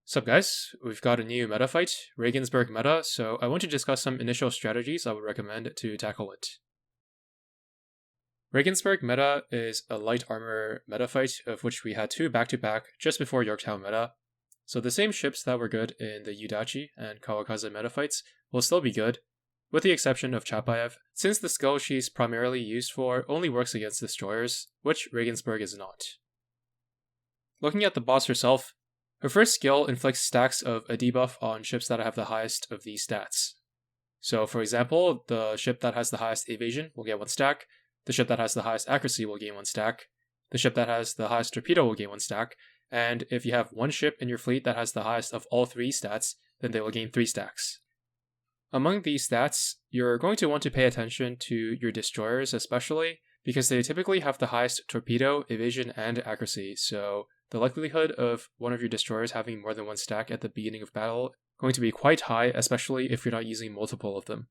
Sup guys, we've got a new meta fight, Regensburg meta, so I want to discuss some initial strategies I would recommend to tackle it. Regensburg meta is a light armor meta fight of which we had two back-to-back just before Yorktown meta, so the same ships that were good in the Yudachi and Kawakaze meta fights will still be good, with the exception of Chapayev, since the skill she's primarily used for only works against destroyers, which Regensburg is not. Looking at the boss herself, her first skill inflicts stacks of a debuff on ships that have the highest of these stats. So for example, the ship that has the highest evasion will get 1 stack, the ship that has the highest accuracy will gain 1 stack, the ship that has the highest torpedo will gain 1 stack, and if you have one ship in your fleet that has the highest of all 3 stats, then they will gain 3 stacks. Among these stats, you're going to want to pay attention to your destroyers especially, because they typically have the highest torpedo, evasion, and accuracy, so the likelihood of one of your destroyers having more than 1 stack at the beginning of battle is going to be quite high, especially if you're not using multiple of them.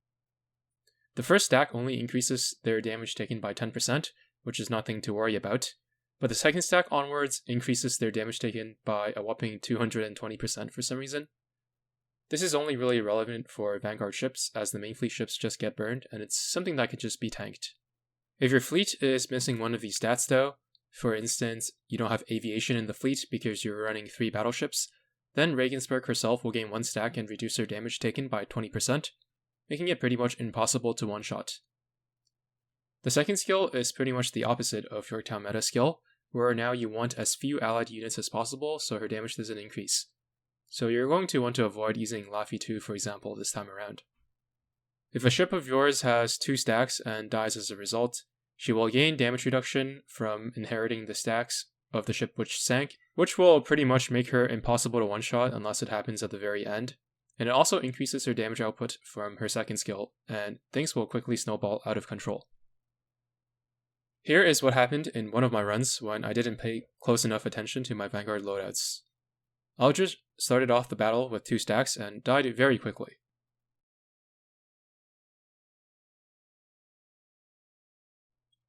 The first stack only increases their damage taken by 10%, which is nothing to worry about, but the second stack onwards increases their damage taken by a whopping 220% for some reason. This is only really relevant for Vanguard ships, as the main fleet ships just get burned, and it's something that can just be tanked. If your fleet is missing one of these stats though, for instance, you don't have aviation in the fleet because you're running 3 battleships, then Regensburg herself will gain 1 stack and reduce her damage taken by 20%, making it pretty much impossible to one-shot. The second skill is pretty much the opposite of Yorktown meta skill, where now you want as few allied units as possible so her damage doesn't increase. So you're going to want to avoid using Laffy 2 for example this time around. If a ship of yours has 2 stacks and dies as a result, she will gain damage reduction from inheriting the stacks of the ship which sank, which will pretty much make her impossible to one-shot unless it happens at the very end. And it also increases her damage output from her second skill, and things will quickly snowball out of control. Here is what happened in one of my runs when I didn't pay close enough attention to my Vanguard loadouts. Aldrich started off the battle with 2 stacks and died very quickly.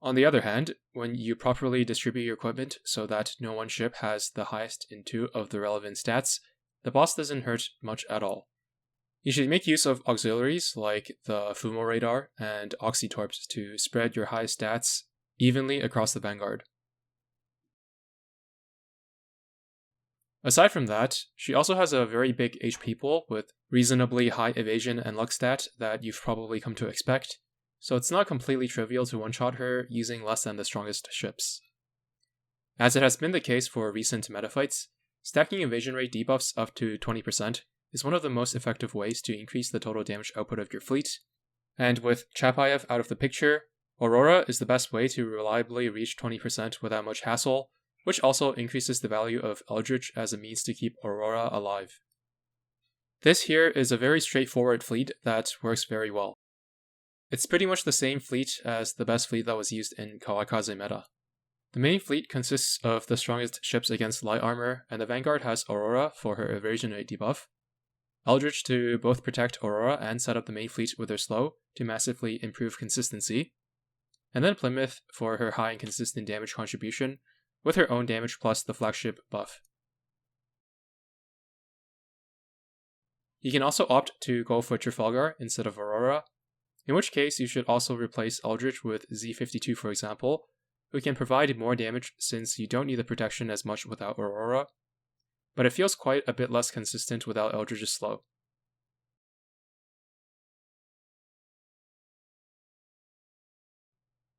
On the other hand, when you properly distribute your equipment so that no one ship has the highest in 2 of the relevant stats, the boss doesn't hurt much at all. You should make use of auxiliaries like the Fumo Radar and Oxytorps to spread your high stats evenly across the Vanguard. Aside from that, she also has a very big HP pool with reasonably high evasion and luck stat that you've probably come to expect, so it's not completely trivial to one-shot her using less than the strongest ships. As it has been the case for recent meta fights, stacking evasion rate debuffs up to 20% is one of the most effective ways to increase the total damage output of your fleet, and with Chapayev out of the picture, Aurora is the best way to reliably reach 20% without much hassle, which also increases the value of Eldritch as a means to keep Aurora alive. This here is a very straightforward fleet that works very well. It's pretty much the same fleet as the best fleet that was used in Kawakaze meta. The main fleet consists of the strongest ships against light armor, and the Vanguard has Aurora for her evasion rate debuff, Eldritch to both protect Aurora and set up the main fleet with her slow to massively improve consistency, and then Plymouth for her high and consistent damage contribution with her own damage plus the flagship buff. You can also opt to go for Trafalgar instead of Aurora, in which case you should also replace Eldritch with Z52 for example, who can provide more damage since you don't need the protection as much without Aurora, but it feels quite a bit less consistent without Eldritch's slow.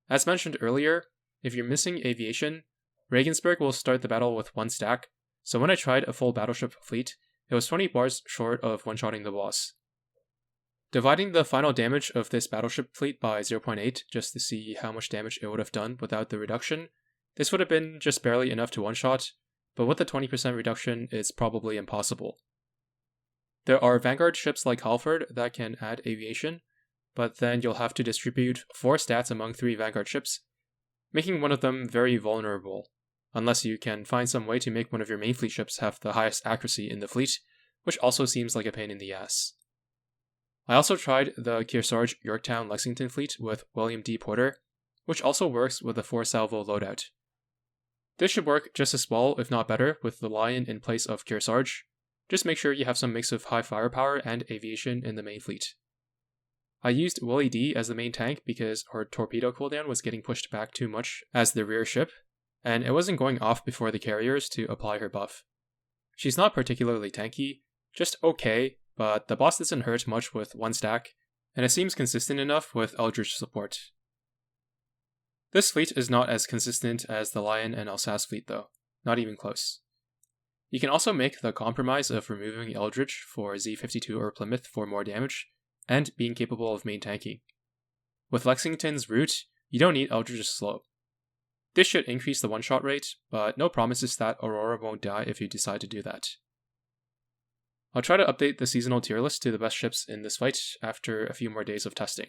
As mentioned earlier, if you're missing aviation, Regensburg will start the battle with 1 stack, so when I tried a full battleship fleet, it was 20 bars short of one-shotting the boss. Dividing the final damage of this battleship fleet by 0.8 just to see how much damage it would have done without the reduction, this would have been just barely enough to one-shot, but with the 20% reduction, it's probably impossible. There are Vanguard ships like Halford that can add aviation, but then you'll have to distribute 4 stats among 3 Vanguard ships, making one of them very vulnerable, unless you can find some way to make one of your main fleet ships have the highest accuracy in the fleet, which also seems like a pain in the ass. I also tried the Kearsarge Yorktown Lexington fleet with William D. Porter, which also works with a 4-salvo loadout. This should work just as well, if not better, with the Lion in place of Kearsarge, Just make sure you have some mix of high firepower and aviation in the main fleet. I used Willie D as the main tank because her torpedo cooldown was getting pushed back too much as the rear ship, and it wasn't going off before the carriers to apply her buff. She's not particularly tanky, just okay, but the boss doesn't hurt much with one stack, and it seems consistent enough with Eldritch support. This fleet is not as consistent as the Lion and Alsace fleet though, not even close. You can also make the compromise of removing Eldritch for Z52 or Plymouth for more damage, and being capable of main tanking. With Lexington's route, you don't need Eldritch's slow. This should increase the one-shot rate, but no promises that Aurora won't die if you decide to do that. I'll try to update the seasonal tier list to the best ships in this fight after a few more days of testing.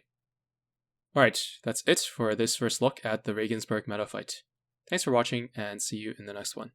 Alright, that's it for this first look at the Regensburg meta fight. Thanks for watching, and see you in the next one.